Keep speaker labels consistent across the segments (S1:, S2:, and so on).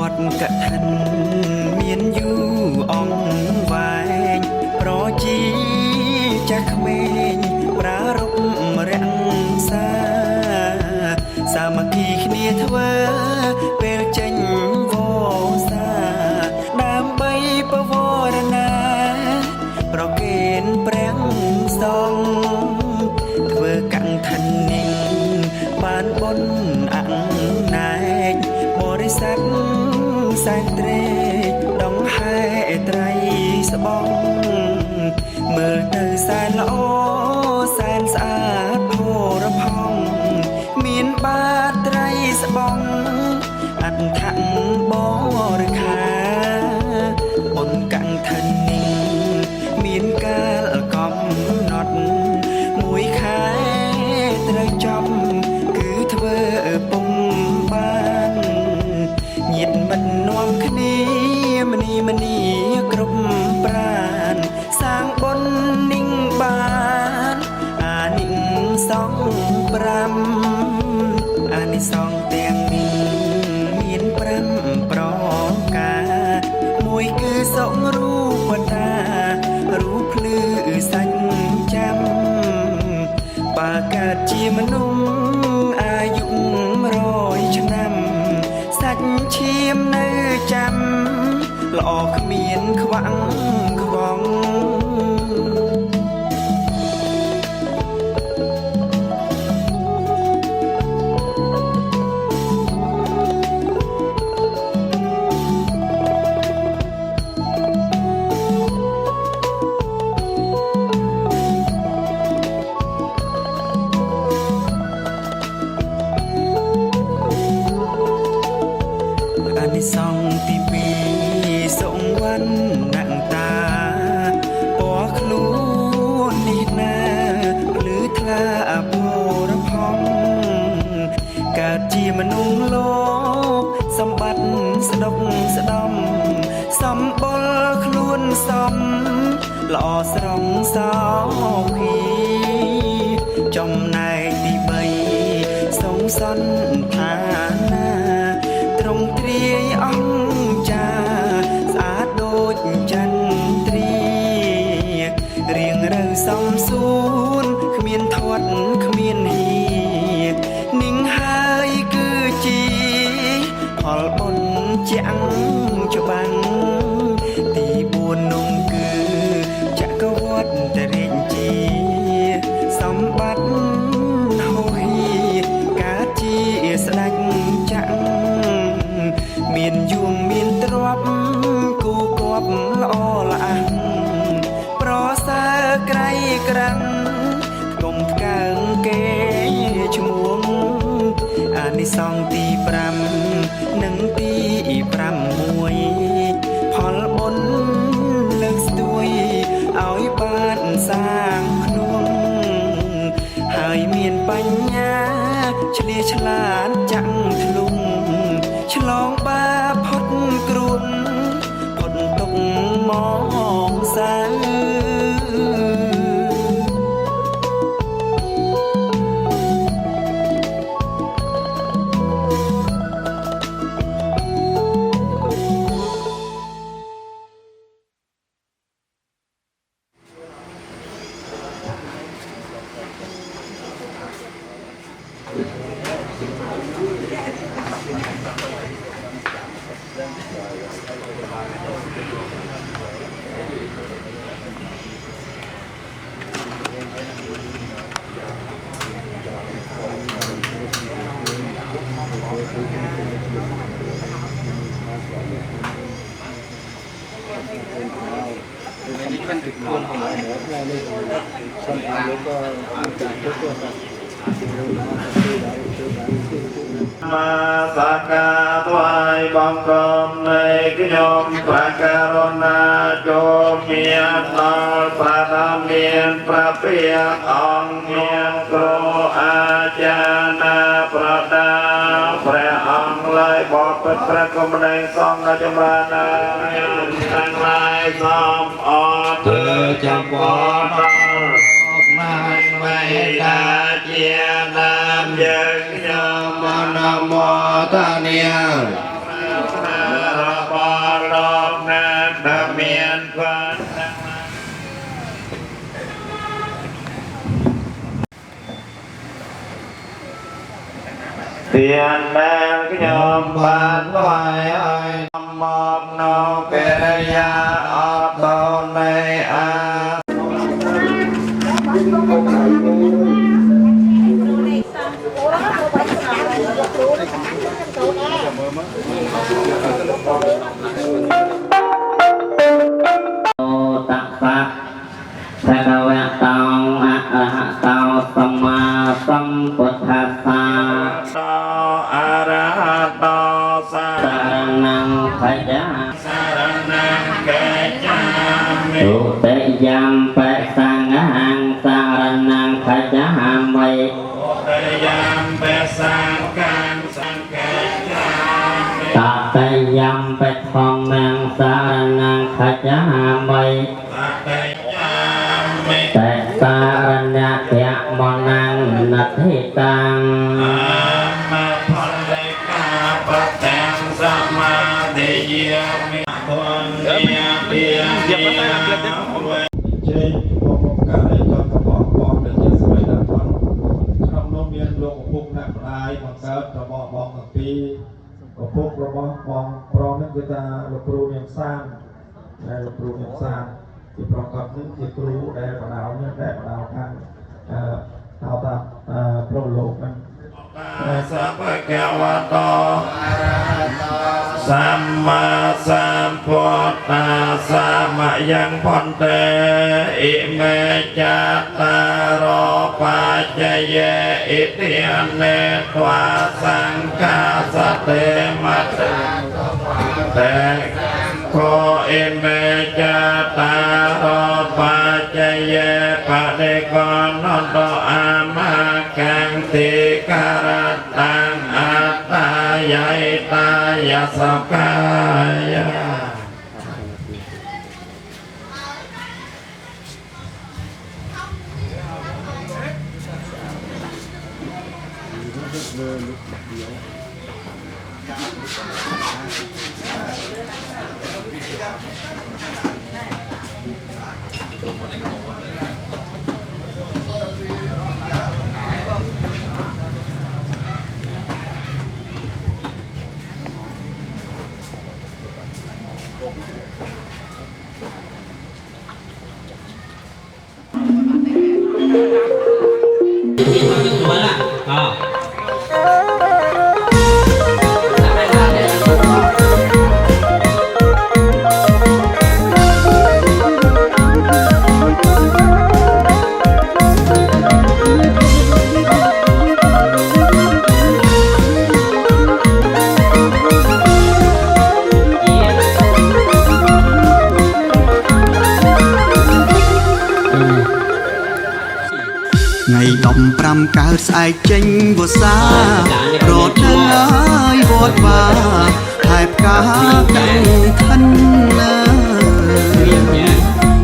S1: อดกะทันเมียนอยู่อ่องวายโปรจีจักเมงปรารบเรียงสาสามัคคีគ្នាធ្វើពេលចេញវសាដើម្បីបវរណាប្រកេនព្រះសង្ឃធ្វើកង្ខនិញបានបុណ្យអណែកបរិស័ទសែនត្រេកដងហែត្រៃស្បង់មើលទៅសែនល្អសែនស្អាតផរផង់មានបាតត្រៃស្បង់អដ្ឋបរិខាបុណ្យកង្ខនិញមានកាលកំណត់មួយខែត្រូវចំគឺធ្វើពុំបានញាតិមិត្តនាំគ្នាមនីគ្រប់ប្រានសាងបុណ្យនិញបានអានិសង្ឃ5អានិសង្ឃទាំងនេះមាន5ប្រការមួយគឺសុខរូបតារូបភ្លឺសាច់ចាំបើកើតជាមនុស្សអាយុ100ឆ្នាំសាច់ឈាមនៅចាំល្អគ្មានខ្វាំងខ្វងអានិសង្ឃទី2សុងវណ្ណតាពណ៌ខ្លួននេះណាភ្លឺថ្លាពរផងកើតជាមនុស្សលោកសម្បត្តិស្ដុកស្ដំសម្បុរខ្លួនសំល្អស្រងសោភីចំណែកទី3សុងសន្តានាត្រង់ទ្រាយអង្គចាស្អាតដូចចន្ទ្រារៀងរើសំសួនគ្មានធាត់គ្មានហៀនិងហើយគឺជាផលបុណ្យចាំងច្បាំងទី4នោះគឺចក្រវត្តរាជាសម្បត្តិហោហៀកើតជាស្ដេចចាក់មានយួងមានទ្រព្យគូគប់ល្អល្អះប្រសើរក្រៃក្រាំងកុំផ្កើងគេឈ្មោះអានិសង្ឃទី5និងទី6ផលបុណ្យលើកស្ទួយឲ្យបានសាងខ្លួនហើយមានបញ្ញាឆ្លៀសឆ្លាតចាក់ធ្លុំឆ្លងបាបផុតគ្រោះផុតទុកមកសៅ
S2: มาสักการะถวายบังคมในខ្ញុំ พระกรุณาจงมีដល់ព្រះដ៏មានព្រះពាក្យអង្គមានគ្រូអាចារ្យណាប្រដាព្រះអង្គឡើយបបិទ្ធព្រះគំនិតសង្ឃចម្រើនណាខ្ញុំទាំងឡាយសូមអរទើចំពោះដល់ណាស់មេតាជាដើមយើងខ្ញុំអនុមោទនា ควัน เตียนแดงขยมบานลอยอ้อยมอบนอกเกรยาออกตนในอา
S3: โตตัสสะภะคะวะโตอะระหะโตสัมมาสัมพุทธัสสะ
S2: โตอะระหะโตสัม
S3: สารนังขัจฉา
S2: สารนังเกจามิ
S3: ตุเตยัมปะสังฆังสารนังขัจฉามิ
S2: เตยามเปสังกังสังเกจามิ
S3: ตเตยัมปะทองนังสารนังขัจฉามิ
S2: ตัเตยามิ
S3: แต่สารณะเถะมนังนัตถิตัง
S2: อามาพัลเลกาปะแตงสัมมาเดเยมิคนเดียเดียเดียเว
S4: ជ័យបងប្អូនការីចង់របស់បងដែលជាស្រីដល់ផងក្នុងនោះមានលោកឪពុកអ្នកម្ដាយបង្កើតរបស់បងទាំងពីរឪពុករបស់បងប្រុសនេះគឺថាលោកគ្រូមានសានដែលលោកគ្រូមានសានពីប្រកបនេះជាគ្រូដែលបណ្ដៅនេះដែលបណ្ដៅខាងហៅថាប្រលោកហ្នឹង
S2: สัพพะเกวะโตสัมมาสัมพุทธัสสะมะยังพันเตอิเมจัตตารโปัจจเยอิติอันเนตวาสังฆาสเตมัตเตโคอิเมจัตตารโปัจจเยปะเดกอนนโตอามากังติการตังอัตตายายตายาสกายา
S1: ថ្ងៃ15កើតស្អែកចេញវស្សារត់ទៅហើយវត្តវាហែបកាកាន់ខិនណា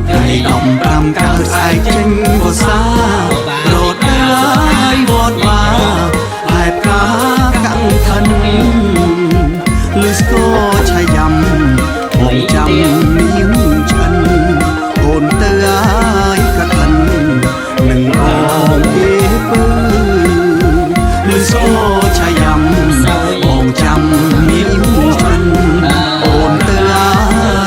S1: ថ្ងៃ15កើតស្អែកចេញវស្សារត់ទៅហើយវត្តវាហែបកាកាន់ខិនលឺស្គរឆាយ៉ាំបងចាំនាងឆ្អិនអូនទៅហើយកឋិននឹងអងគេពើលឺស្គរឆាយ៉ាំបងចាំនាងឆ្អិនអូនទៅហើ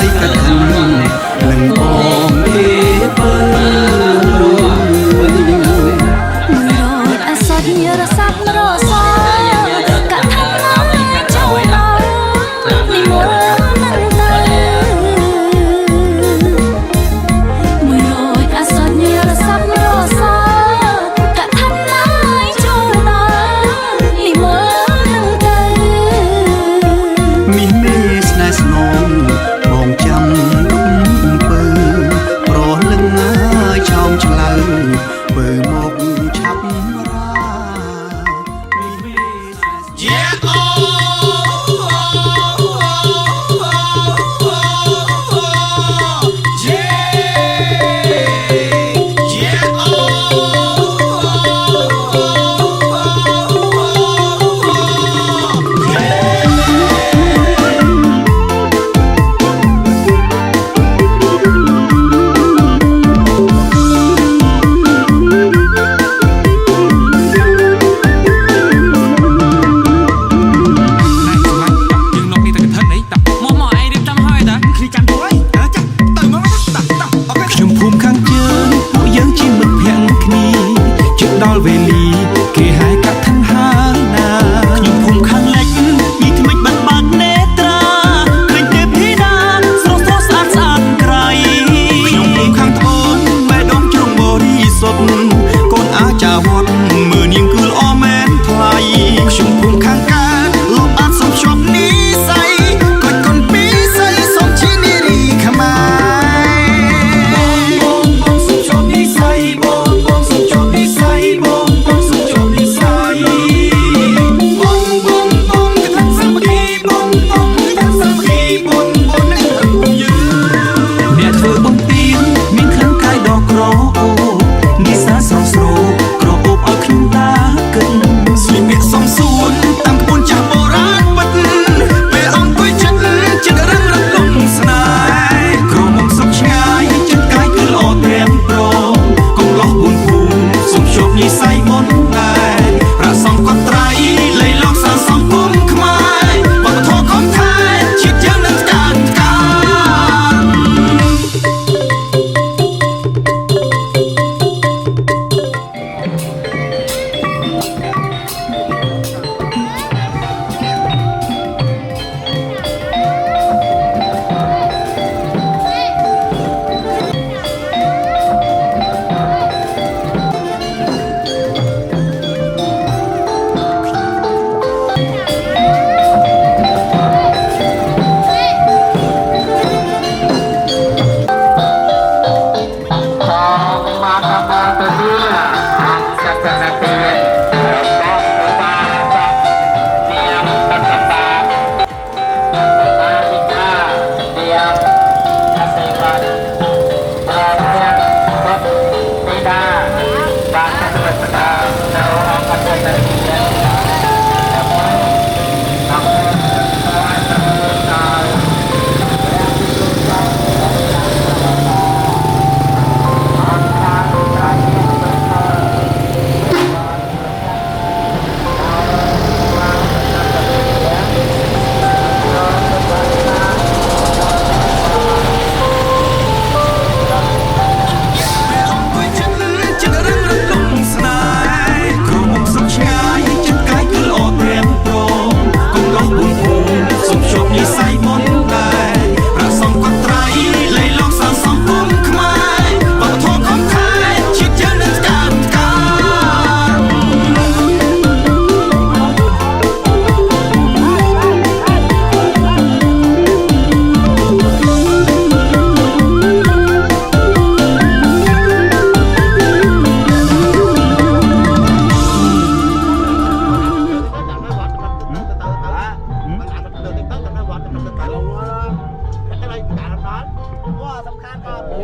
S3: สำคัญก็ปู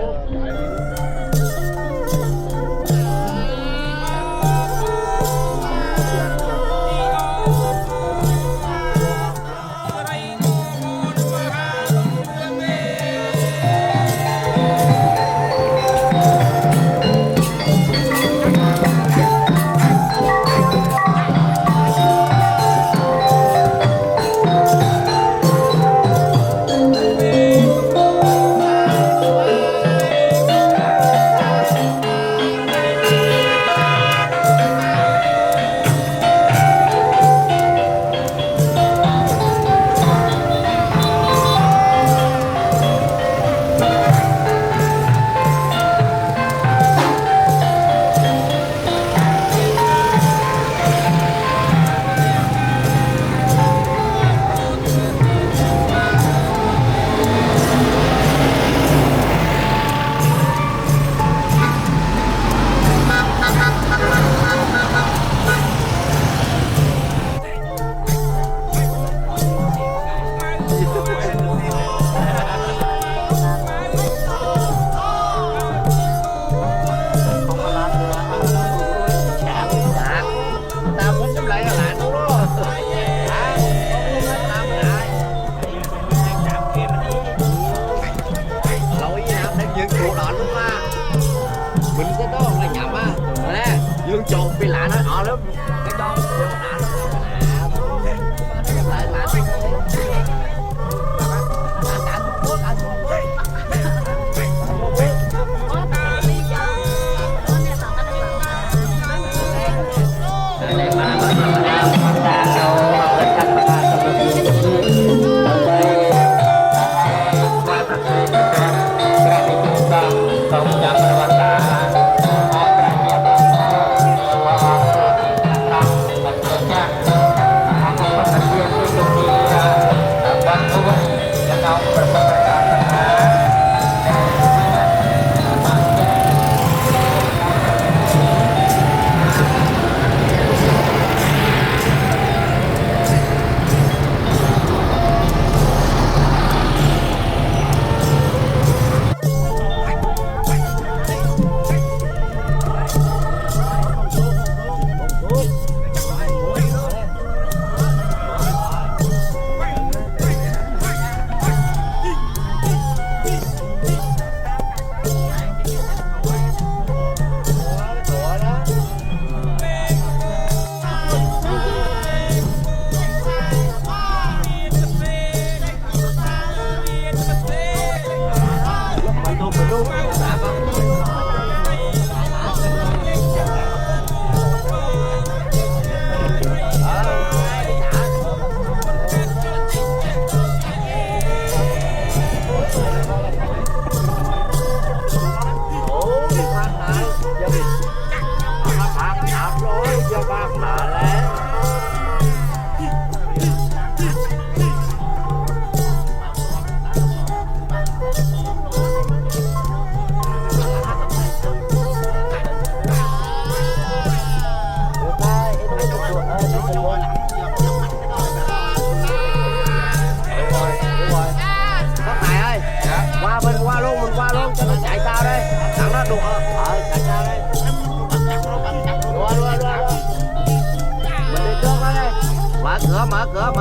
S3: dương trộn phi lạ nó họ lắm cái con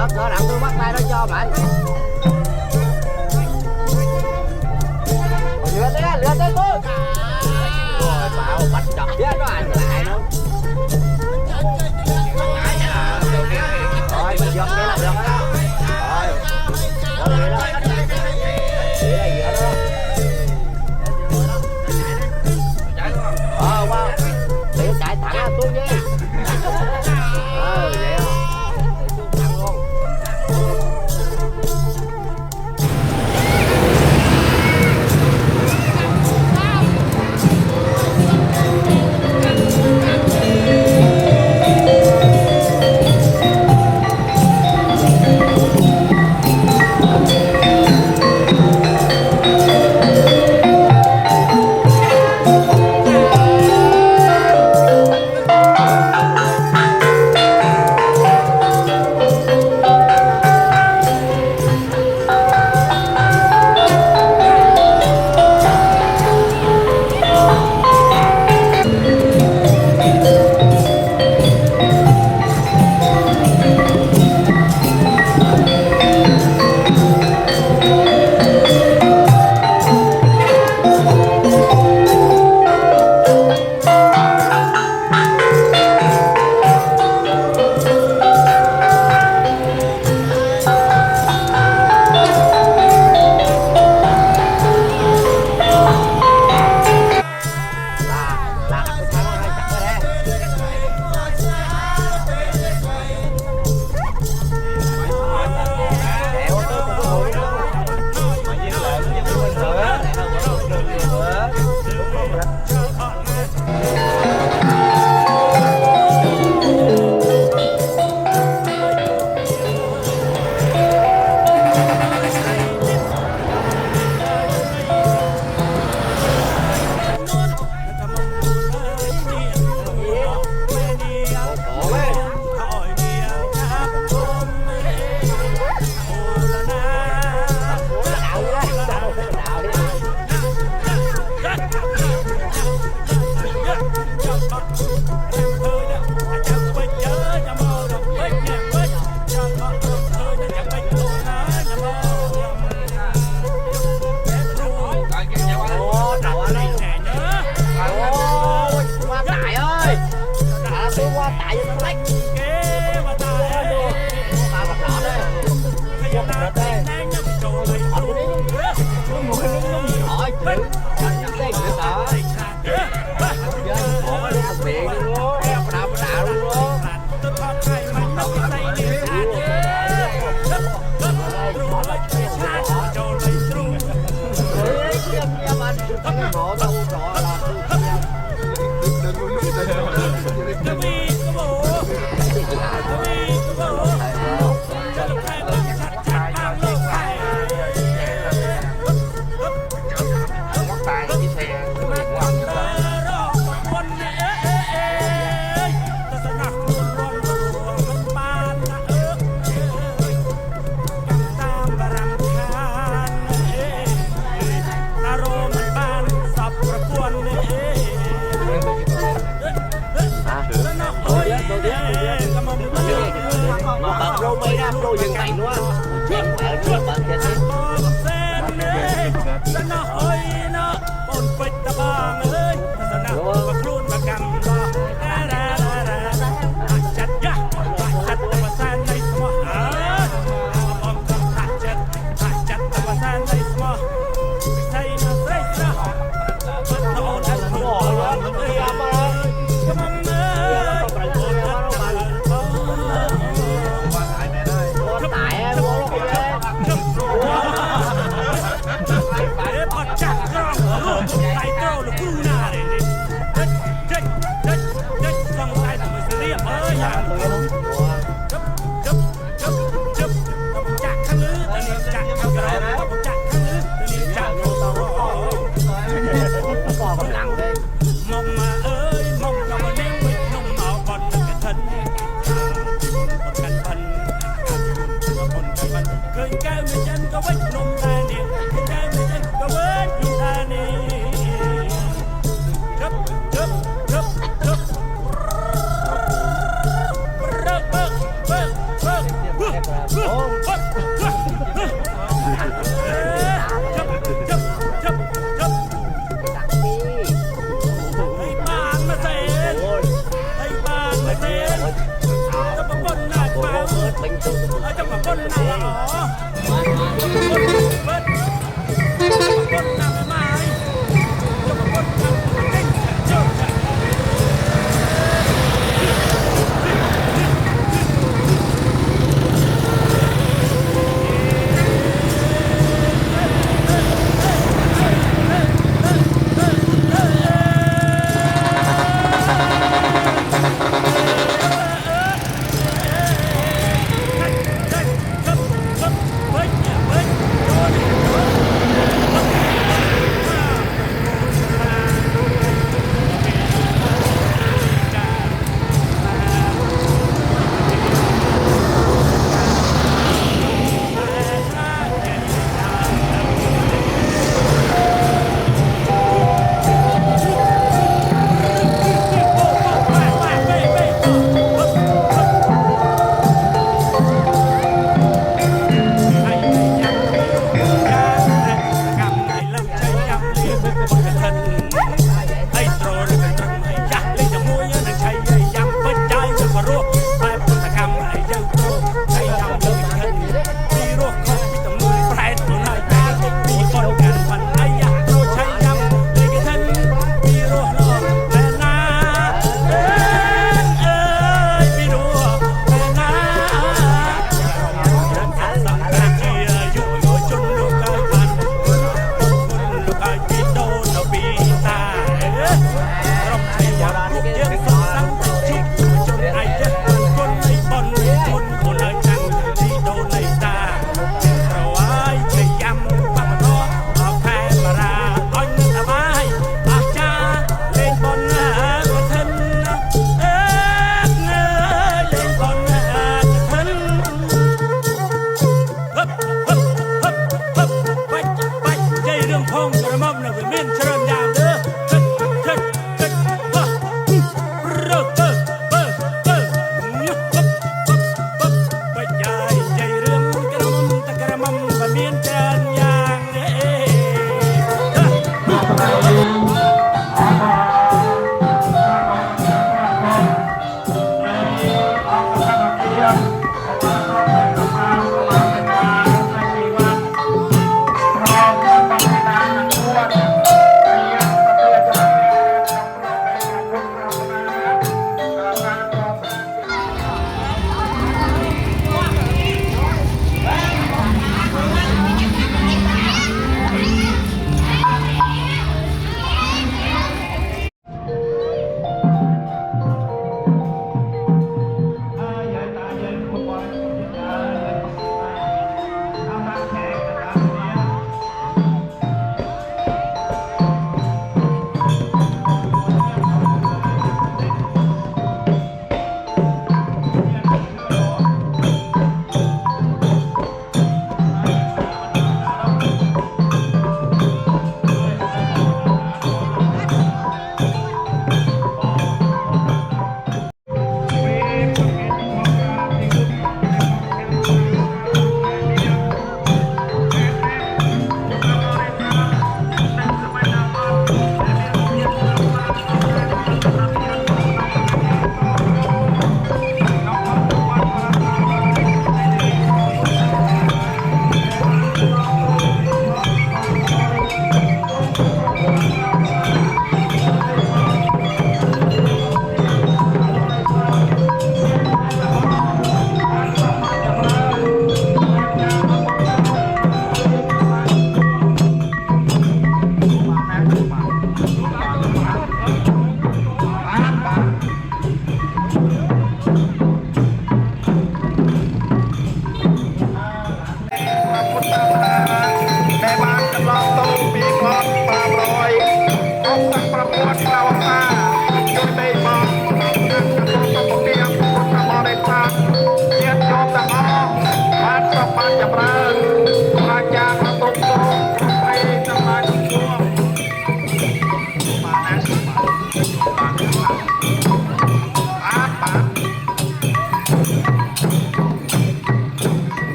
S3: mở cửa đặng tôi bắt tay nó cho bạn lừa tới tôi rồi bảo bắt chọc chết nó anh lại luôn rồi mình dọn đây là được đó rồi vậy đó để là gì đó wow để chạy thẳng ra xuống đi vậy
S5: Hãy subscribe cho kênh Ghiền Mì Gõ để không bỏ lỡ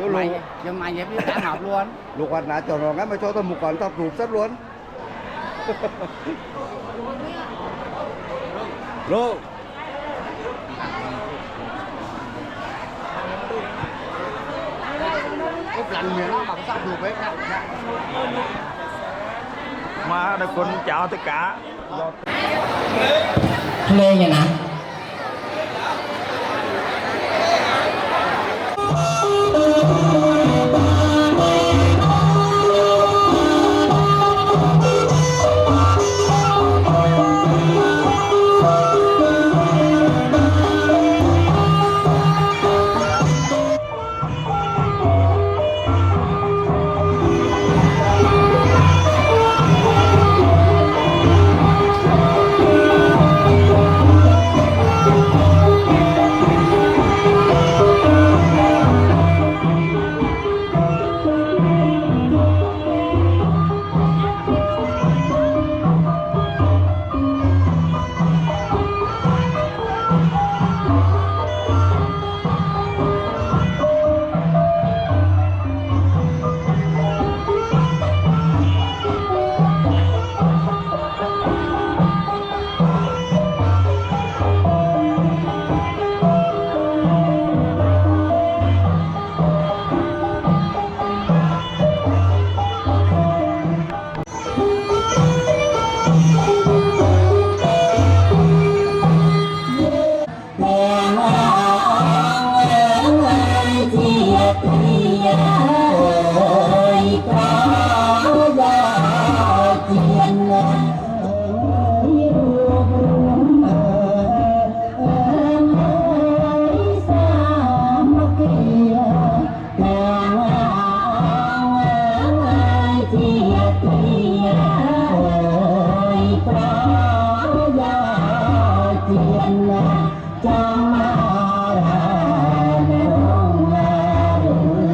S5: mày nhưng mày vậy biết cả học luôn.
S6: Lục hoạt nã cho nó ngay mà cho tôi một quán tập rụt rất luôn. Lô.
S5: Úp lạnh miệng nó bằng sắp ruột bếp đó.
S2: Mà được con chào tất cả.
S3: Lê vậy nè. Hãy subscribe cho kênh Ghiền Mì Gõ để không bỏ lỡ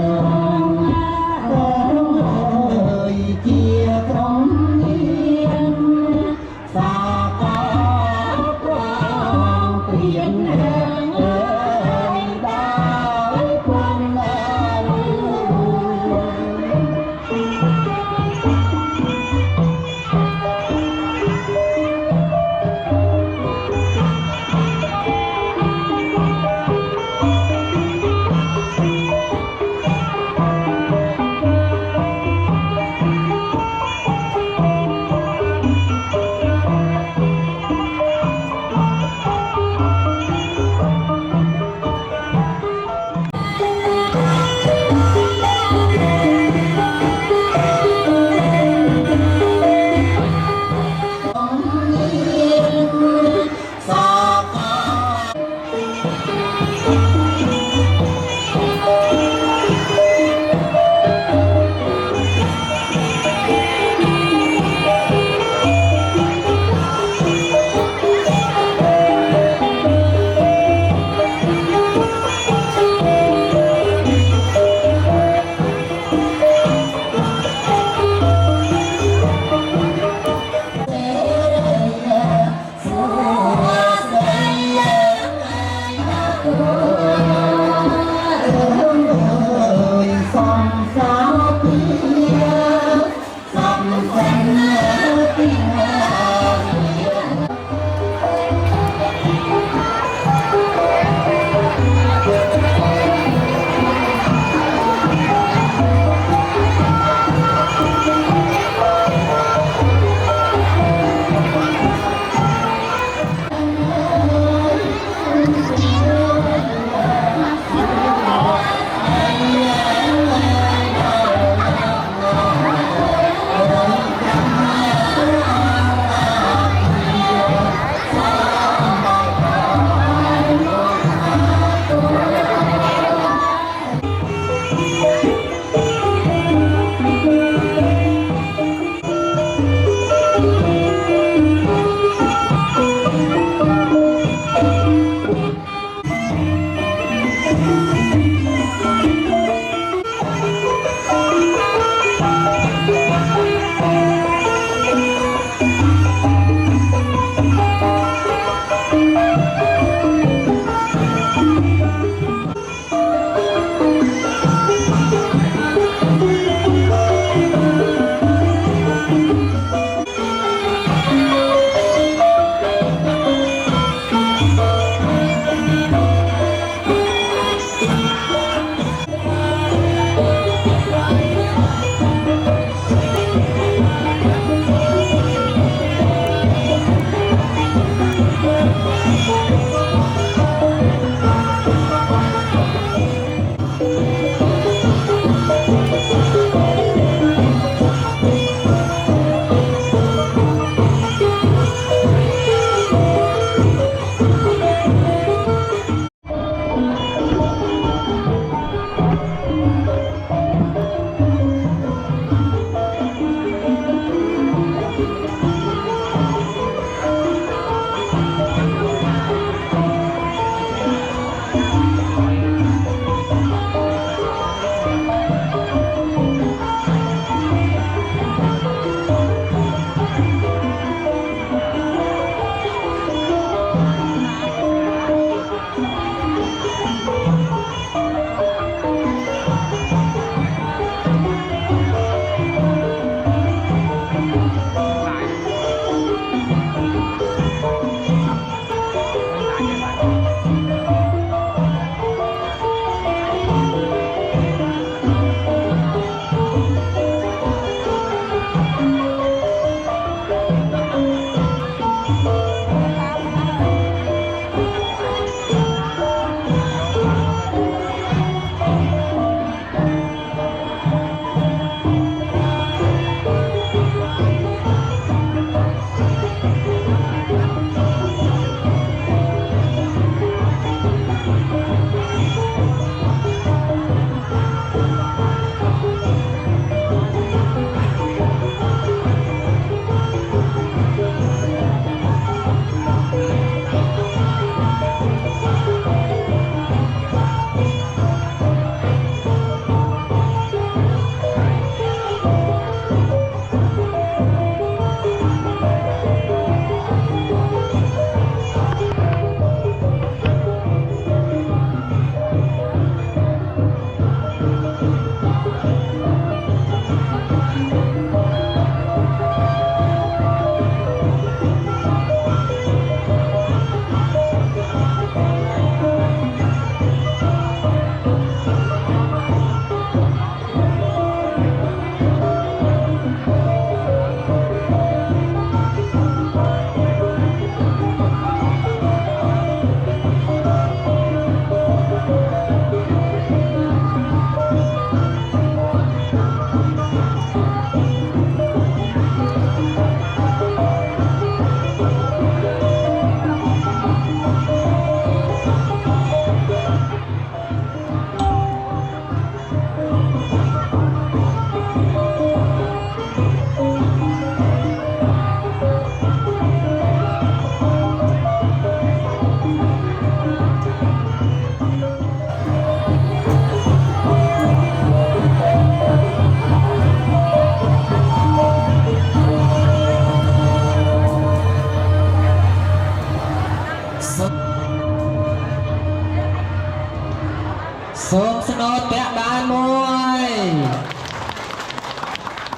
S3: សូមស្នូតពាក់ដានមួយ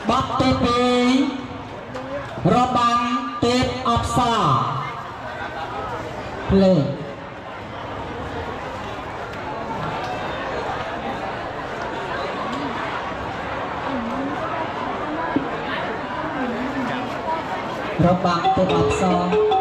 S3: បទទី2របាំទេពអប្សរភ្លេងរបាំទេពអប្សរ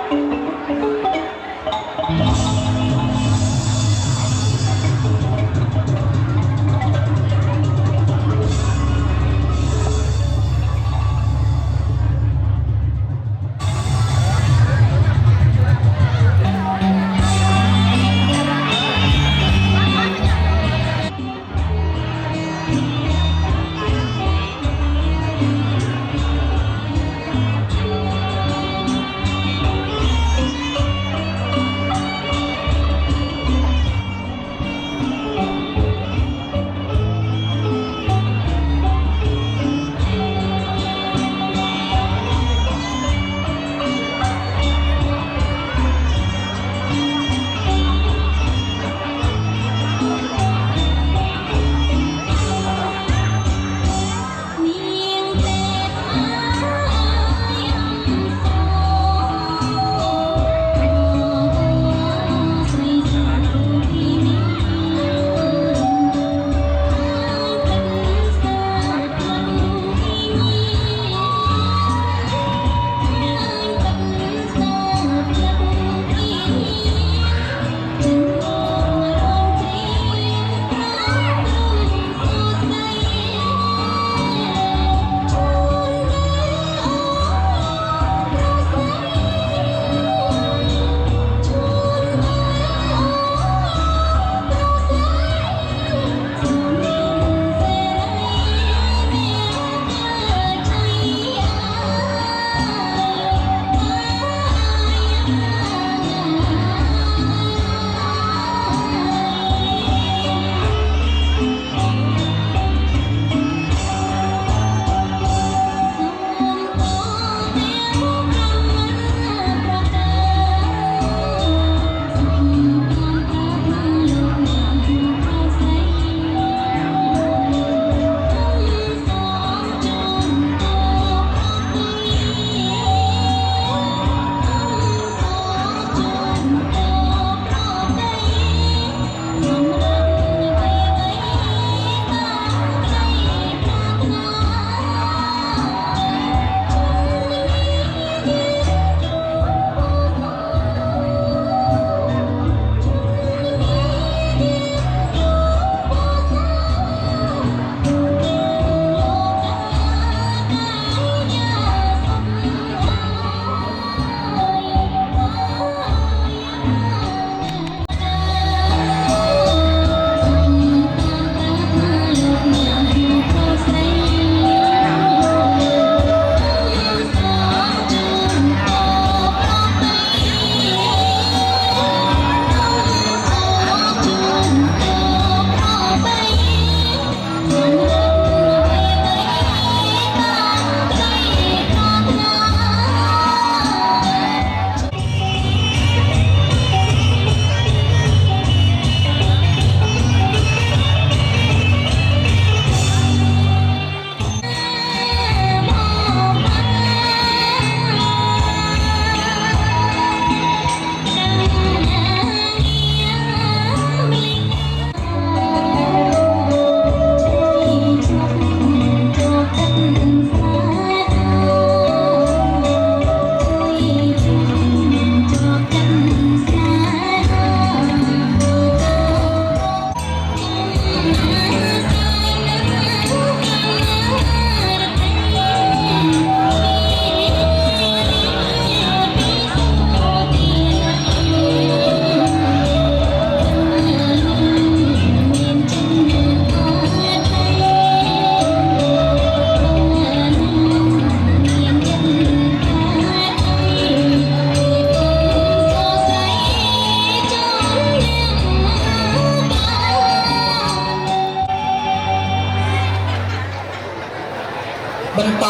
S3: បន្ត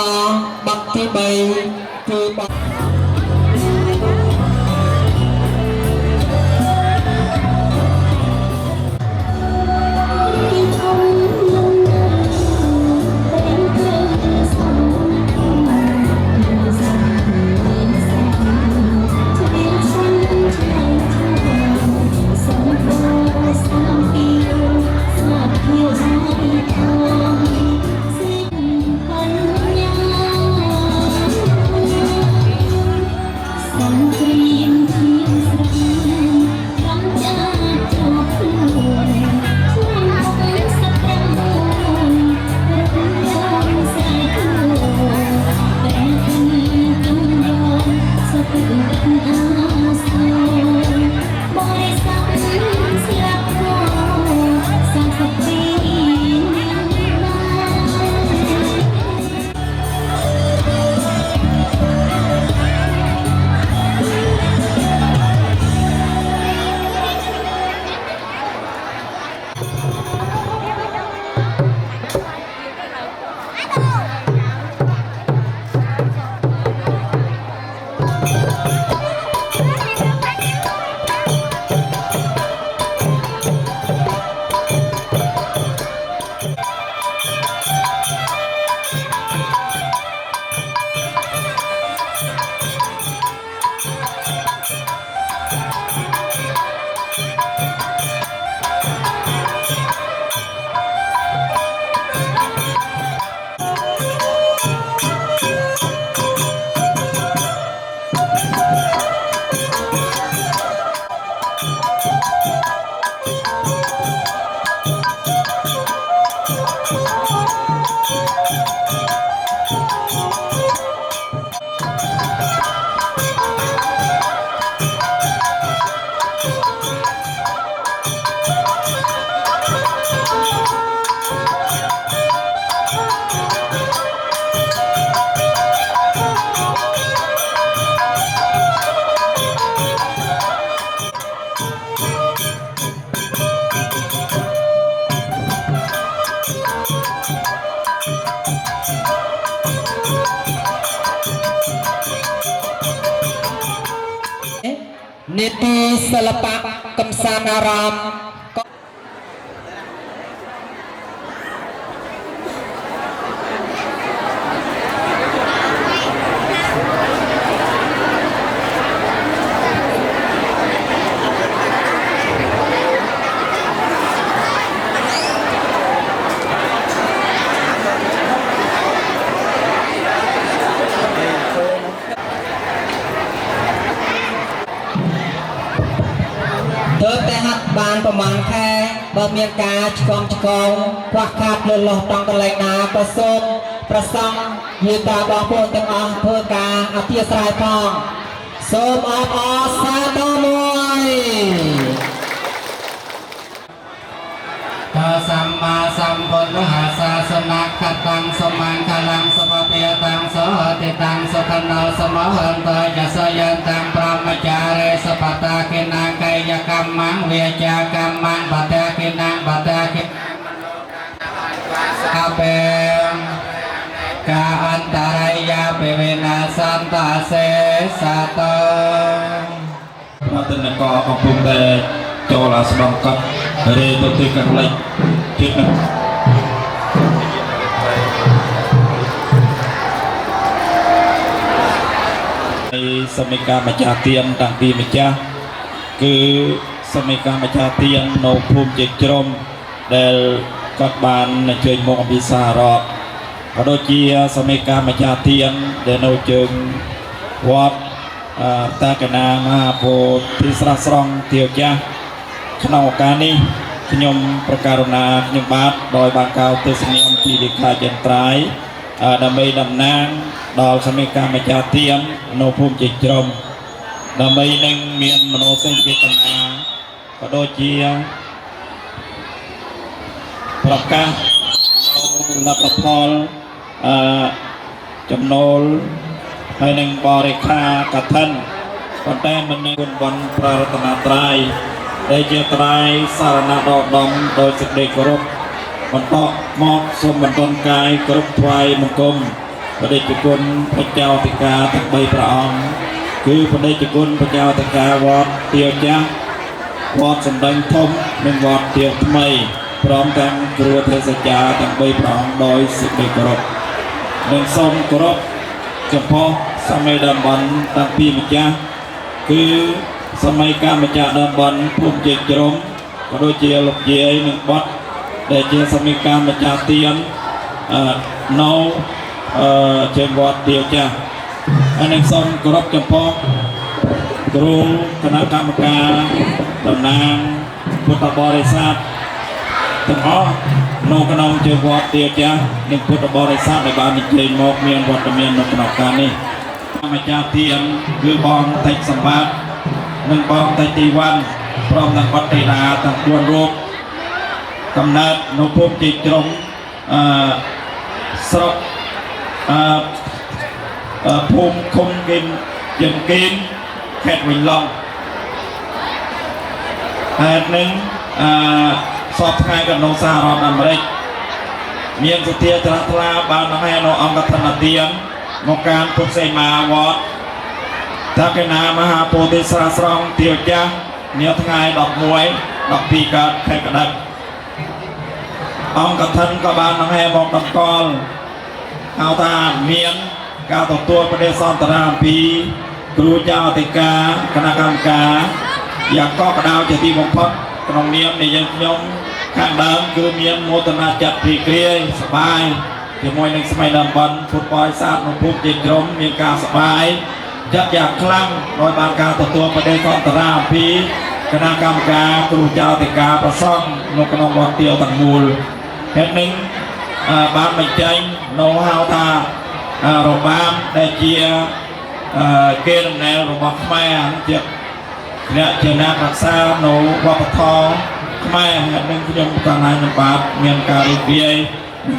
S3: បទទី3គឺបទ នេតិសិល្បៈកំសាន្តអារម្មណ៍ទើបតែហាត់បានប្រមាណខែបើមានការឆ្កងខ្វះខាតលលាស់តង់កន្លែងណាក៏សូមប្រសង់យាតាបងប្អូនទាំងអស់ធ្វើការអធិស្ឋានផងសូមអបអរសាទរមួយសម្មាសម្ពុទ្ធហាសាសនាកតាំងសមានកាលំសពពាតាំងសហតិតាំងសុខណោសមហន្តយសយន្តាំងប្រមចារេសបតាគិណាកាយកម្មងវាចាកម្មងបតាគិណាបតាគិអបេកាអន្តរាយាពេវេណាសន្តសេសត
S4: ប្រតិណកកំពុងតែចូលអាស្ដំកត់រេទៅទីកាត់លេខទៀតនឹងសមិកាម្ចាស់ទៀនតាំងពីម្ចាស់គឺសមិកាម្ចាស់ទៀននៅភូមិជ័យជ្រុំដែលគាត់បានអញ្ជើញមកអំពីសាររដ្ឋក៏ដូចជាសមិកាម្ចាស់ទៀនដែលនៅជើងវត្តតាកណាមហាពោធិស្រះស្រង់ទាវចាស់ក្នុងឱកាសនេះខ្ញុំប្រកាសណាខ្ញុំបាទដោយបានកោតទេសនាអំពីលេខាចន្ទ្រាយដើម្បីតំណាងដល់សមិកាម្ចាស់ទៀននៅភូមិជ័យជ្រុំដើម្បីនឹងមានមនោសញ្ចេតនាក៏ដូចជាប្រកាសលទ្ធផលចំណូលហើយនឹងបរិខាកឋិនប៉ុន្តែមិននឹងគុណបនប្រារតនាត្រៃដែលជាត្រៃសារណដកដំដោយសេចក្តីគោរពបន្តមកសូមបន្ទន់កាយគ្រប់ថ្វាយបង្គំបដិជគុណព្រះចៅអធិការទាំង3ព្រះអង្គគឺបដិជគុណព្រះចៅអធិការវត្តទាវចាស់វត្តសំដែងធំនិងវត្តទាវថ្មីព្រមទាំងគ្រូទេសចាទាំង3ព្រះអង្គដោយសេចក្តីគោរពនិងសូមគោរពចំពោះសម័យតំបន់តាំងពីម្ចាស់គឺសម័យកាម្ចាស់តំបន់ភូមិជ័យជ្រុំក៏ដូចជាលោកយាយនិងបុត្រដែលជាសម័យកាម្ចាស់ទៀននៅជើងវត្តទាវចាស់ហើយនឹងសូមគោរពចំពោះគ្រូគណៈកម្មការតំណាងពុទ្ធបរិស័ទទាំងអស់នៅក្នុងជើងវត្តទាវចាស់និងពុទ្ធបរិស័ទដែលបាននិយាយមកមានវត្តមាននៅក្នុងការនេះម្ចាស់ទៀនគឺបងតិចសម្បត្តិនិងបងតិចទីវ៉ាន់ព្រមទាំងបតេតាទាំង4រូបកំណើតនៅភូមិជ័យជ្រុំស្រុកភូមិឃុំគិនជើងគិនខេត្តវិញឡង់ហើយនឹងសពថ្ងៃក៏នៅសហរដ្ឋអាមេរិកមានសទ្ធាត្រាស់ថ្លាបានបង្ហាញនៅអង្គធនទានមកការពុទ្ធសេមាវត្តតាកេណាមហាពោធិស្រះស្រង់ទាវចាស់នាថ្ងៃ11 12កើតខែកដិកអង្គធនក៏បានបង្ហាញមកតម្កល់ហៅថាមានការទទួលបដិសន្តរាអំពីគ្រូចៅអធិការគណៈកម្មការយ៉ាងកក់ក្ដៅជាទីបំផុតក្នុងនាមនៃយើងខ្ញុំខាងដើមគឺមានមោទនចិត្តរីករាយសប្បាយជាមួយនឹងស្មីតំបន់ពុទ្ធបរិស័ទនៅភូមិជ័យជ្រុំមានការសប្បាយចិត្តយ៉ាងខ្លាំងដោយបានការទទួលបដិសន្តរាអំពី គណៈកម្មការគ្រូចៅតិកាប្រសង់នៅក្នុងវត្តទាវទាំងមូលហើយនឹងបានបញ្ចេញនៅហៅថារបាំដែលជាគេដំណើររបស់ខ្មែរជាអ្នកជាអ្នករក្សានៅវប្បធម៌ខ្មែរហើយនឹងខ្ញុំកណ្ដាលនឹងបាទមានការរីករាយ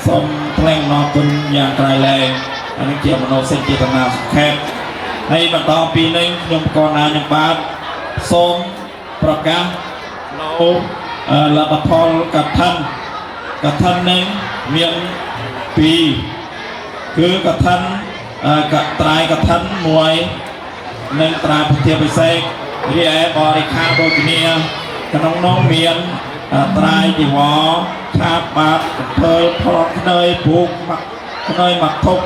S4: សូមថ្លែងអំណរគុណយ៉ាងក្រៃលែងហើយនឹងជាមនោសញ្ចេតនាសុខេតហើយបន្តពីនេះខ្ញុំកណ្ដាលនឹងបាទសូមប្រកាសនៅលទ្ធផលកថានឹងមានពីរគឺកថាត្រៃកថាមួយនិងត្រៃពុទ្ធិពិសេសរីឯបរិខាដូចគ្នាក្នុងនោះមានត្រៃជីវរឆាបបាតកំពើផលខ្នើយពូកខ្នើយមកធុក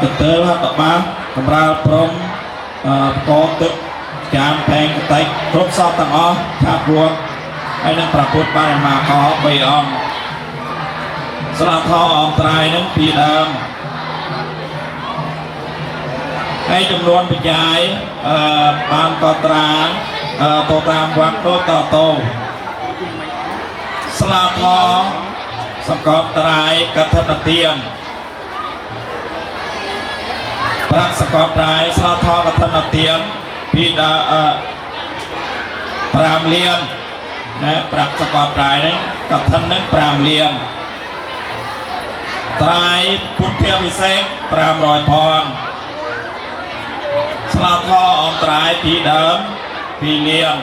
S4: កន្ទើលហតបាកម្រាលព្រំកោទឹកចាមផែងកតិចគ្រប់សពទាំងអស់ឆាបរួតហើយនឹងប្រពុតបានមកខ3អង្គស្លាធអមត្រៃនឹងពីដើមហើយចំនួនបច្ច័យបានកត្រាទៅតាមវត្តដូចតទៅស្លាធសង្កត់ត្រៃកថាទានប្រាក់សង្កត់ត្រៃស្លាធកថាទានពីដើ5លានណាប្រាក់សង្កត់ត្រៃនេះកថានឹង5លានត្រៃពុទ្ធិពិសេស500ផងស្លាធអមត្រៃពីដើម2លាន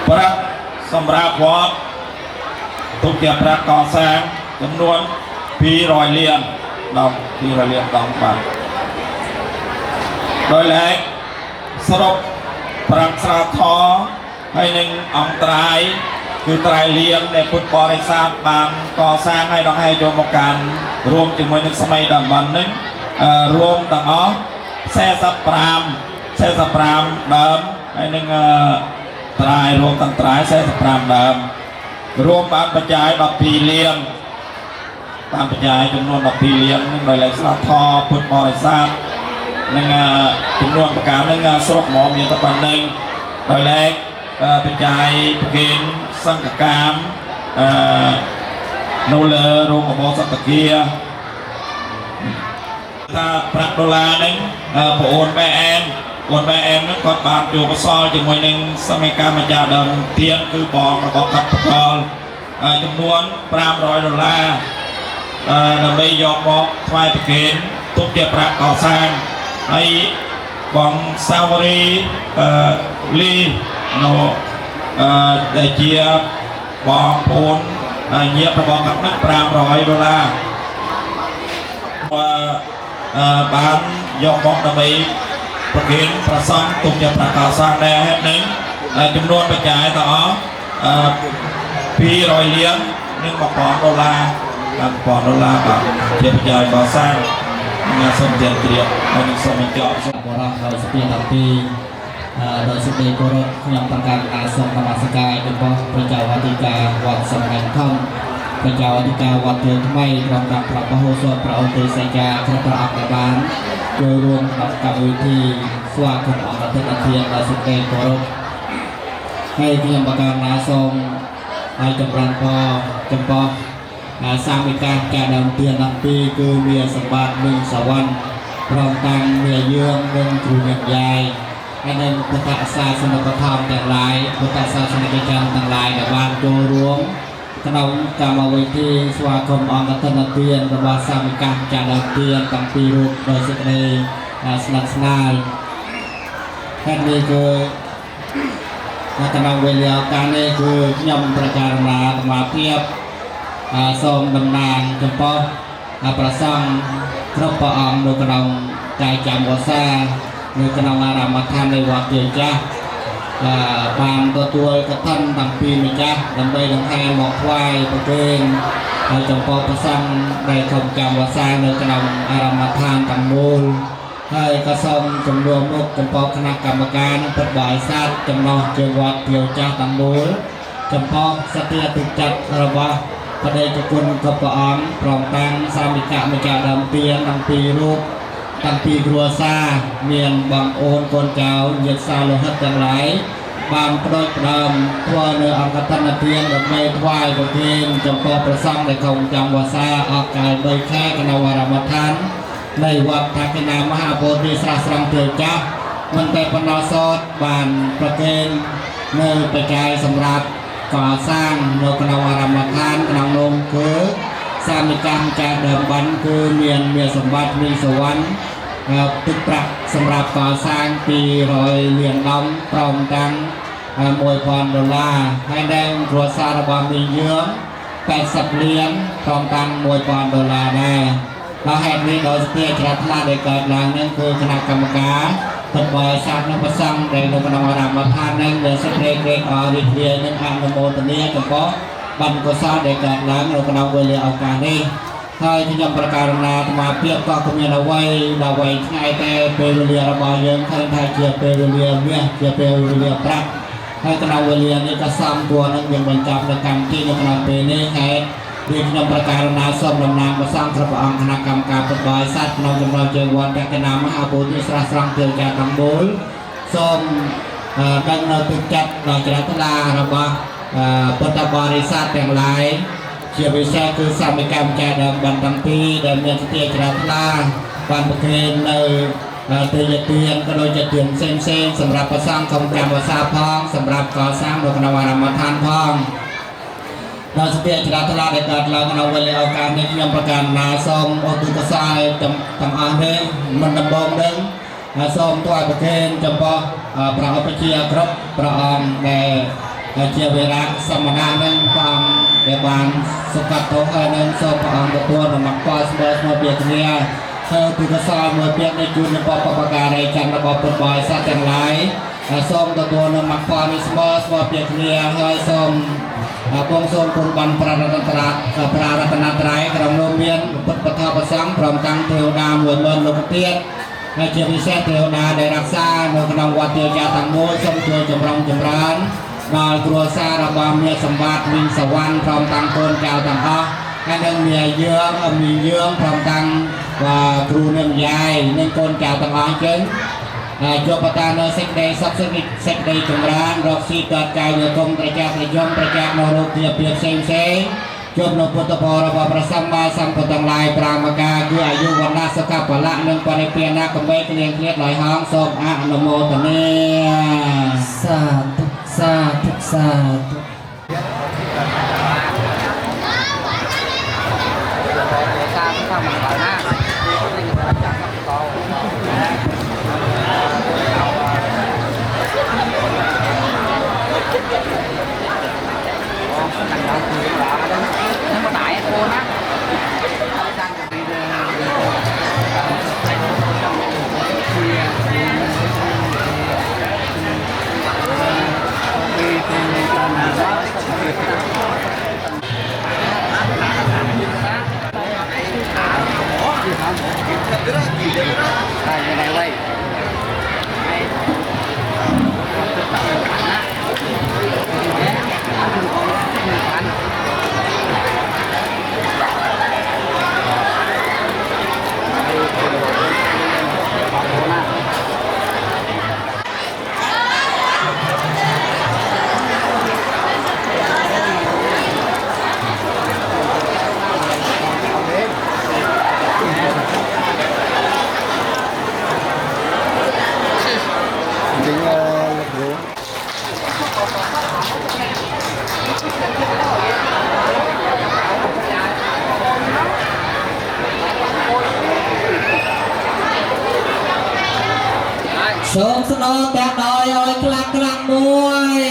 S4: ប្រាក់សម្រាប់វត្តទុកជាប្រាក់កសាងចំនួន200លានដល់200លានដល់បាទដោយឡែកសរុបប្រាក់ស្លាធហើយនឹងអង្គត្រៃគឺត្រៃលៀងដែលពុទ្ធបរិស័ទបានកសាងឲ្យដល់ឲ្យចូលមកកាន់រួមជាមួយនឹងសម័យតំបន់នេះរួមទាំងអស់45ដើមហើយនឹងត្រៃរួមទាំងត្រៃ45ដើមរួមបានបច្ច័យ12លានបានបច្ច័យចំនួន12លាននឹងដោយឡែកស្លាធពុទ្ធបរិស័ទនឹងចំនួនប្រការនឹងស្រុកមកមានតែប៉ុណ្្នឹងដោយឡែកបច្ច័យប្រគិនសង្ឃកម្មនៅលើរោងអបសតគាថាប្រាក់$ហ្នឹងបងអូនបែអែមហ្នឹងគាត់បានជួបកសលជាមួយនឹងសមាគមម្ចាស់ដើមទៀនគឺបងរបស់កាត់បកលចំនួន$500ដើម្បីយកមកថ្វាយប្រគេនទុកជាប្រាក់កសាងហើយបងសាវរីលីនៅដែលជាបងប្អូនញាតិរបស់គាត់ហ្នឹង$500បានយកមកដើម្បីប្រគេនប្រសង់ទុកជាប្រាក់កសាងដែរហ្នឹងចំនួនបច្ច័យទាំងអស់200លាននិង$1000បាទ$1000បាទជាបច្ច័យកសាងសូមទានគ្រាហើយនឹងសូមបញ្ចប់បរិបទដោយស្ពាន12ដោយសេចក្តីគោរពខ្ញុំប្រកាសសូមនមស្ការចំពោះព្រះចៅអធិការវត្តសំខាន់ធំព្រះចៅអធិការវត្តទាវថ្មីក្រុមការប្រពហោសតព្រះអង្គទេសច្ចាព្រះប្រអប់បានចូលរួមក្នុងកម្មវិធីស្វាគមន៍អង្គទិធានដោយសេចក្តីគោរពហើយខ្ញុំប្រកាសសូមឲ្យចម្រើនពរចំពោះសាមិកាការដើមទានទាំងពីរគឺមានសម្បត្តិនិងសវណ្ណព្រមទាំងមានយើងនិងគ្រូអ្នកយាយហើយនឹងពុទ្ធសាសនិកធម៌ទាំងឡាយពុទ្ធសាសនិកជនទាំងឡាយដែលបានចូលរួមក្នុងកម្មវិធីស្វាគមន៍អង្គទិធានរបស់សាមិកាការដើមទានទាំងពីររូបដោយសេចក្តីស្និទ្ធស្នាលហើយនេះគឺក្នុងវេលាការនេះគឺខ្ញុំប្រកាសណាសមាភិបសូមតំណាងចំពោះព្រះសង្ឃគ្រប់ព្រះអង្គនៅក្នុងកាយចាំវស្សានៅក្នុងអារាមដ្ឋាននៃវត្តទាវចាស់បានទទួលកឋិនតាំងពីម្ចាស់ដើម្បីដង្ហែមកថ្វាយប្រគេនហើយចំពោះព្រះសង្ឃដែលខំចាំវស្សានៅក្នុងអារាមដ្ឋានទាំងមូលហើយក៏សូមជំនួសមុខចំពោះគណៈកម្មការនិងពុទ្ធបរិស័ទចំណុះជាវត្តទាវចាស់ទាំងមូលចំពោះសតិអតិចិត្តរបស់បដិជគុណគ្រប់ព្រះអង្គព្រមទាំងសាមិកម្ចាស់ដើមទានទាំងពីររូប
S3: តាំងពីគ្រួសារមានបងប្អូនកូនចៅញាតិសាលោហិតទាំងឡាយបានផ្ដួចផ្ដើមធ្វើនៅអង្គកតនទានដើម្បីថ្វាយប្រគេនចំពោះព្រះសង្ឃដែលកុំចាំវស្សាអកកាល3ខែកណ្ដាលអារាមដ្ឋាននៃវត្តថាគណាមហាពោធិស្រះស្រង់ទើចាស់មិនតែប៉ុណ្ណោះសតបានប្រគេននៅបច្ច័យសម្រាប់កសាងនៅក្នុងអារាមដ្ឋានក្នុងនោះគឺសាមិកម្មចាស់ដើមបានគឺមានសម្បត្តិមានសវណ្ណទឹកប្រាក់សម្រាប់កសាង200លានដុល្លារព្រមទាំង$1,000ហើយដែលគ្រួសាររបស់មីយើង80លានព្រមទាំង$1,000ដែរហើយហេតុនេះដោយស្ទាជ្រះថ្លាដែលកើតឡើងនឹងគឺគណៈកម្មការពុទ្ធបរិស័ទនិងព្រះសង្ឃដែលនៅក្នុងអារាមដ្ឋាននឹងមានសេចក្តីត្រេកអររីករាយនិងអនុមោទនាចំពោះបុណ្យកុសលដែលកើតឡើងនៅក្នុងវេលាឱកាសនេះហើយខ្ញុំប្រកាសណាអាត្មាភាពក៏គ្មានអ្វីដល់វ័យថ្ងៃតែពេលវេលារបស់យើងឃើញថាជាពេលវេលាមាសជាពេលវេលាប្រាក់ហើយក្នុងវេលានេះក៏សំគួរនឹងយើងបញ្ចប់នៅកម្មវិធីនៅក្នុងពេលនេះហើយដូចខ្ញុំប្រកាសណាសូមតំណាងព្រះសង្ឃគ្រប់ព្រះអង្គគណៈកម្មការពុទ្ធបរិស័ទក្នុងចំណោមជើងវត្តគណៈមហាពោធិស្រះស្រង់ទើចាទាំងមូលសូមដឹងនៅទឹកចិត្តដ៏ជ្រះថ្លារបស់ពុទ្ធបរិស័ទទាំងឡាយជាពិសេសគឺសមិកម្មចាស់ដើមបានទាំងពីរដែលមានស្ទាជ្រះថ្លាបានប្រគេននៅទេយទានក៏ដូចជាទានផ្សេងសម្រាប់ព្រះសង្ឃក្នុងកម្មវស្សាផងសម្រាប់កសាងនៅក្នុងអារាមដ្ឋានផងដោយស្ទាជ្រះថ្លាដែលកើតឡើងក្នុងវេលាឱកាសនេះខ្ញុំប្រកាសណាសូមឧទ្ទិសកុសលទាំងអស់នេះមិនដំបងនឹងសូមថ្វាយប្រគេនចំពោះព្រះឧបជាគ្រប់ព្រះអង្គដែលជាវីរៈសមណៈនឹងព្រះអង្គដែលបានសកត់ទោសហើយនឹងសូមព្រះអង្គទទួលនំកស្មើស្មើពីគ្នាហើយពីកសលមួយពាក្យនៃជួនបបបការីចាំរបស់ពុទ្ធបរិស័ទទាំងឡាយសូមទទួលនំកនេះស្មើស្មើពីគ្នាហើយសូមបងសូមគុណបានប្រារតនត្រ័យក្នុងនោះមានពុទ្ធបទប្រសង្ឃព្រមទាំងទេវតា10000លោកទៀតហើយជាពិសេសទេវតាដែលរក្សានៅក្នុងវត្តទេវតាទាំងមូលសូមជួយចម្រុងចម្រើនដល់គ្រួសាររបស់មានសម្បត្តិមានសវណ្ណព្រមទាំងកូនចៅទាំងអស់ហើយនឹងមានយើងព្រមទាំងគ្រូនិងយាយនិងកូនចៅទាំងអស់ចឹងយកបតានៅសេចក្តីសុខសេចក្តីចម្រើនរកស៊ីកើតកាយនៅគុំប្រចាំប្រយមប្រចាំនៅរូបភាពផ្សេងជួបនៅពុទ្ធពររបស់ព្រះសម្មាសម្ពុទ្ធទាំងឡាយ5ប្រការគឺអាយុវណ្ណៈសុខៈពលៈនិងបរិពាណាកំបីគ្លៀងគ្លៀតដោយហងសូមអនុមោទនាសាធុសាធុសាធុសូមស្នើទាំងដោយឲ្យខ្លាំងមួយ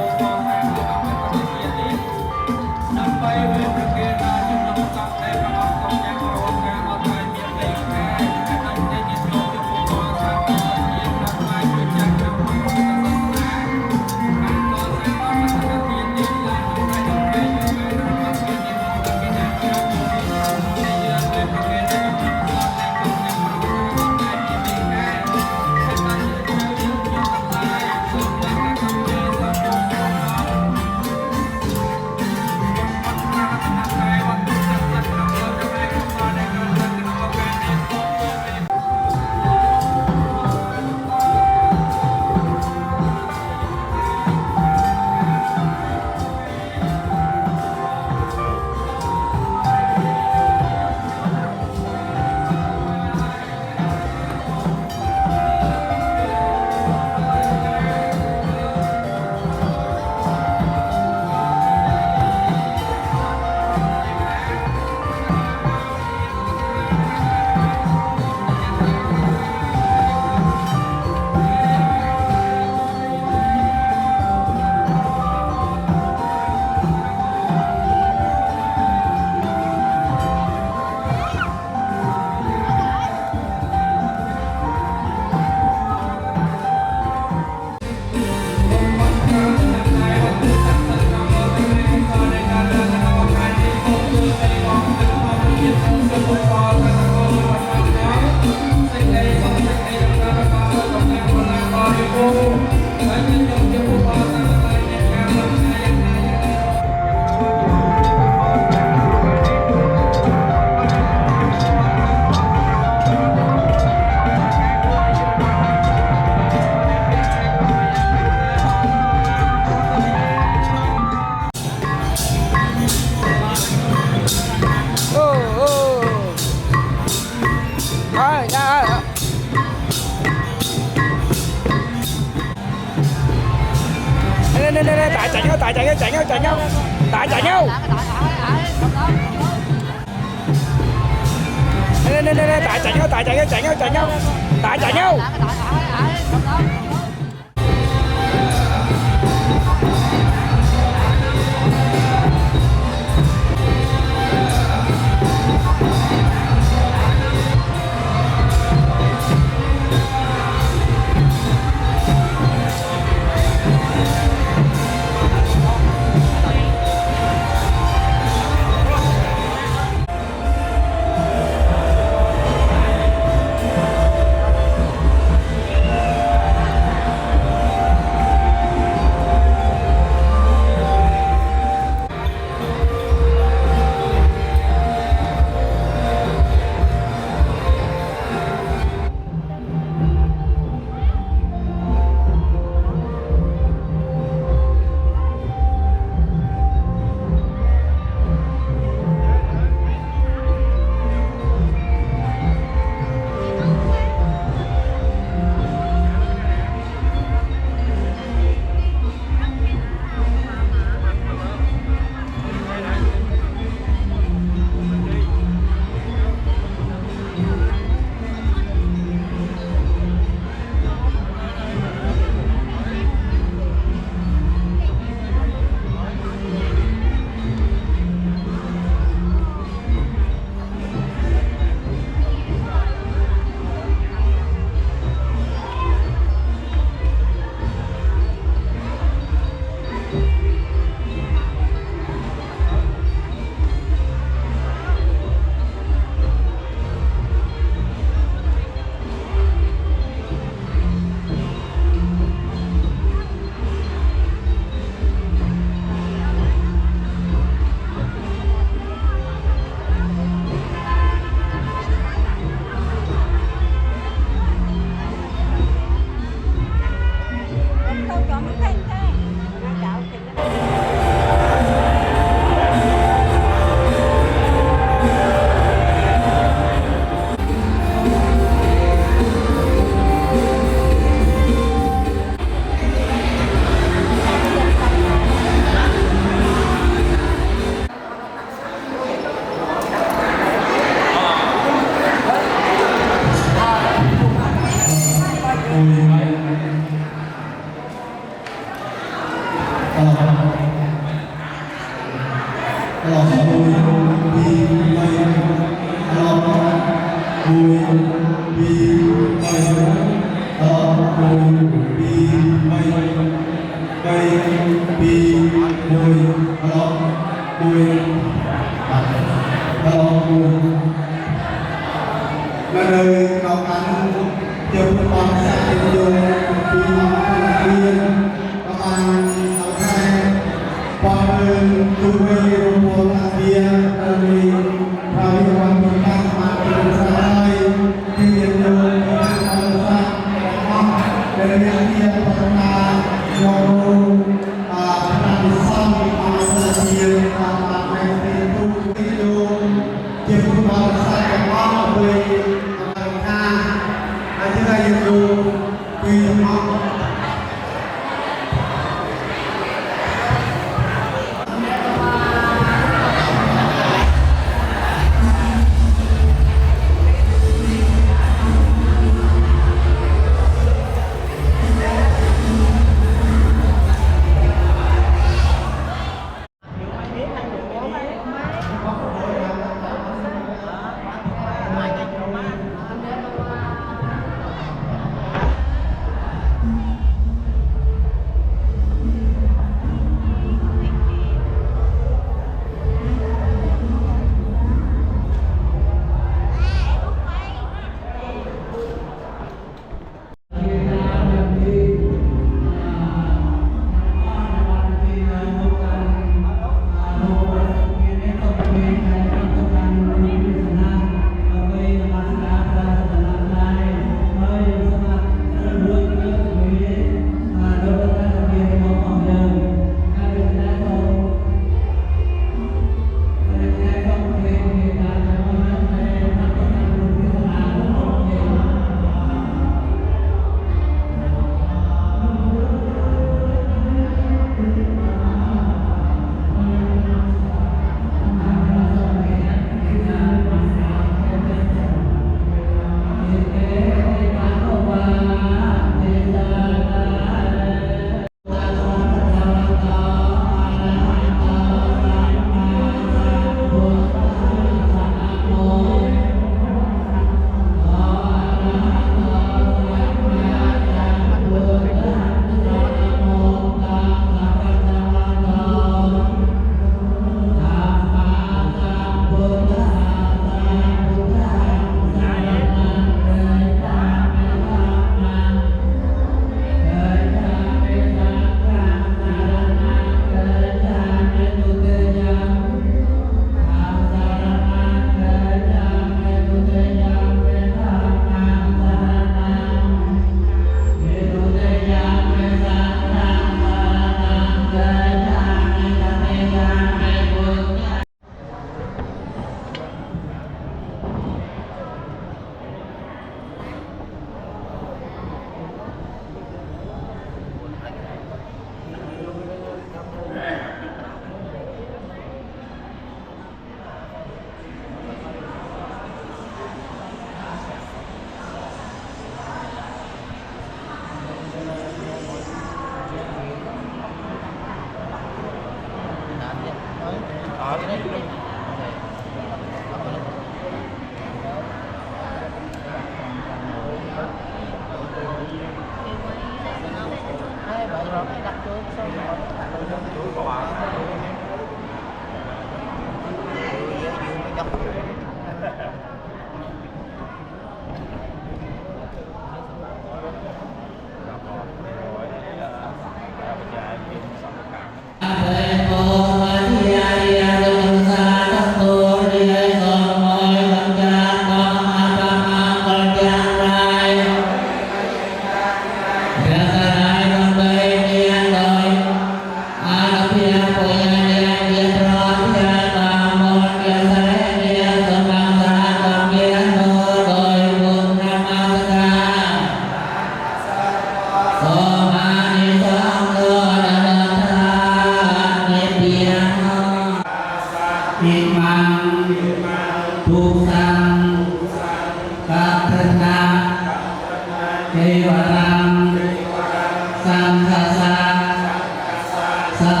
S3: Sang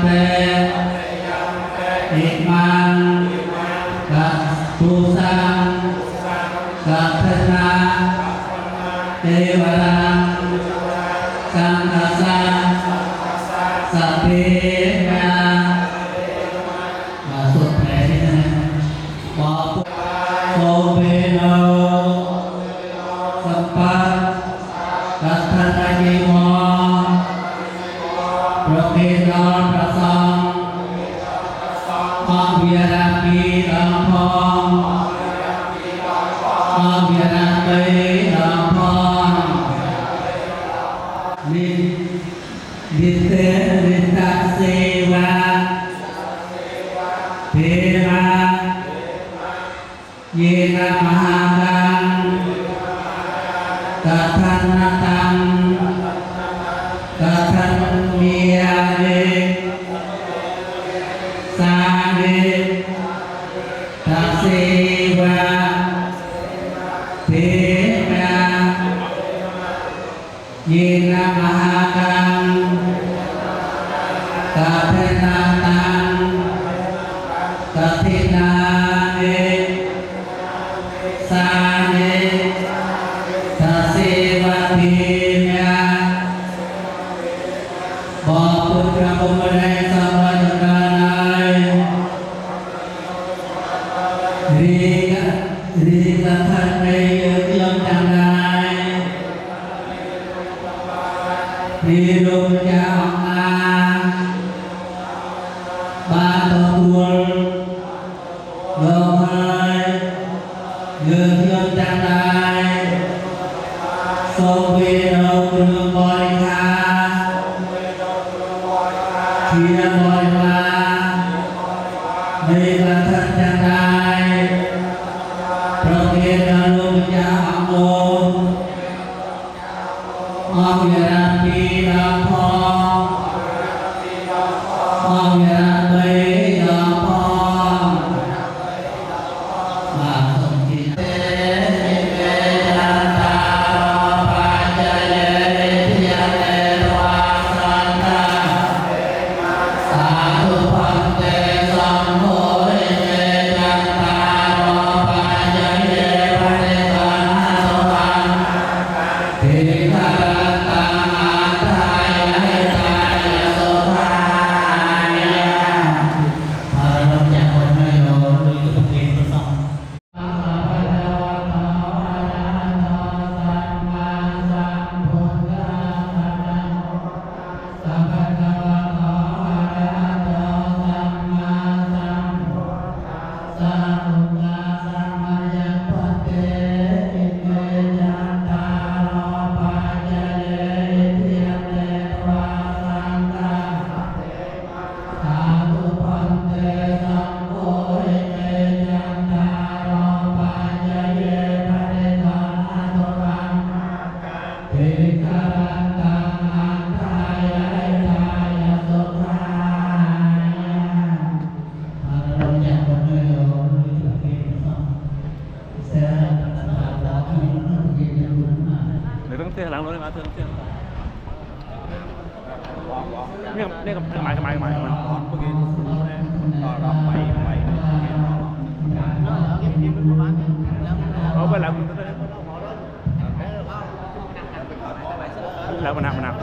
S3: เตอิมังกัปปุสังกัปพนาเทวรังสังฆสังสัพเพนะสุดแผลนี่นะปอปุโสเบโนสัพพะกัตถนาจิโมประเพณประสงอาเวียรามีลังพองอาเวียรามีลังพองลิเตลิตัสเสวะเทระเยนะมหากังกัทธันนตังกัทธันเมียเรสาเรตัสเสวะเทระเยนะมหากังกัทธันนตังกัทถินาเรสาเรตัสเสวะเทระบอพุทธะบุญในสัมมาจันทานายรีกทันในยมจันทายรีรุปยาองอาบาตะบุญโลหายยมจันทายโสเวโนกุลบริคาทีนบริวาในบัณฑิตจันทายประเพณลุปยาอังโมอาเวราปีลังพองอาเวราเบยลังพองมาสมทิเตเวจันตาปัจจเยทิยเตวาสันตาสาธุพันเตสัมโฆเรจันตาปัจจเยปฏิสันหะโสตังทิฆาตังอัตถายะหิตายะโสภายะพระรัตน์จากคนไม่ยอมด้วยทุกเกณฑ์ประสงค์
S7: หลังรถมาเที่ยวนี่กับหมายมันเมื่อกี้เราไปเอาไปแล้วแล้วมันหนัก